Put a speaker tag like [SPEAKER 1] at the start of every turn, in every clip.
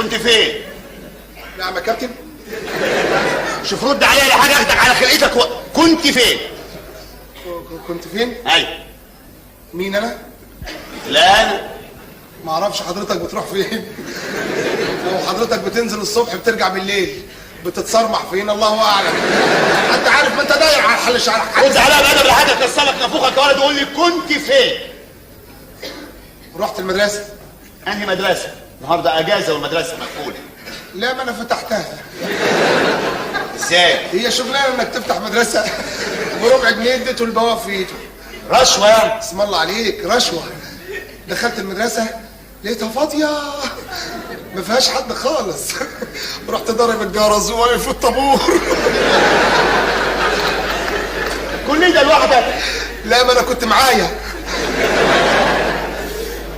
[SPEAKER 1] كنت فين؟
[SPEAKER 2] نعم يا كابتن.
[SPEAKER 1] شوف رد عليا لحاجه اخدك على خلقتك كنت فين؟
[SPEAKER 2] كنت فين؟
[SPEAKER 1] ايوه.
[SPEAKER 2] مين انا؟
[SPEAKER 1] لا انا
[SPEAKER 2] ما اعرفش حضرتك بتروح فين. لو حضرتك بتنزل الصبح بترجع بالليل، بتتصرمح فين الله اعلم. انت عارف ما انت داير على حل شعرك.
[SPEAKER 1] رد عليا بادب لحاجه كسرك نافوخك يا ولد وقول لي كنت فين؟
[SPEAKER 2] رحت المدرسه.
[SPEAKER 1] انهي مدرسه؟ النهارده اجازه والمدرسه مقفوله.
[SPEAKER 2] لا ما انا فتحتها.
[SPEAKER 1] ازاي؟
[SPEAKER 2] هي شغلانه انك تفتح مدرسه بربع جنيه اديته البواب في ايده.
[SPEAKER 1] رشوه يعني؟
[SPEAKER 2] اسم الله عليك رشوه. دخلت المدرسه لقيتها فاضيه ما فيهاش حد خالص. رحت ضارب الجرس وواقف في الطابور.
[SPEAKER 1] كل ده لوحدك؟
[SPEAKER 2] لا ما انا كنت معايا.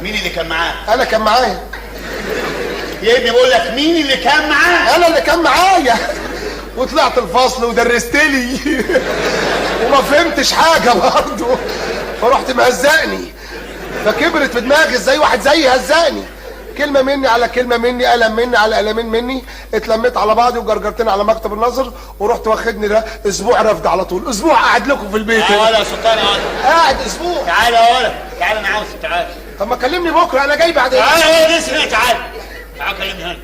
[SPEAKER 1] مين اللي كان معاه؟
[SPEAKER 2] انا كان معايا
[SPEAKER 1] يا ابني بقول لك مين اللي كان معاه؟
[SPEAKER 2] انا اللي كان معايا. وطلعت الفصل ودرست لي وما فهمتش حاجه برضه، فرحت مهزقني، فكبرت في دماغي ازاي واحد زيي هزقني. كلمه مني على كلمه مني، قلم مني على قلمين مني، اتلميت على بعضي وجرجرتني على مكتب النظر، ورحت واخدني ده اسبوع رفد على طول. اسبوع قاعد لكم في البيت.
[SPEAKER 1] تعالى يا سلطان يا ولد.
[SPEAKER 2] قاعد اسبوع.
[SPEAKER 1] تعالى يا ولد، تعالى انا عاوز. تعالى.
[SPEAKER 2] طب ما كلمني بكره انا جاي بعدين.
[SPEAKER 1] تعالى يا ولد اسمع. تعالى تعالى كلمني هنا.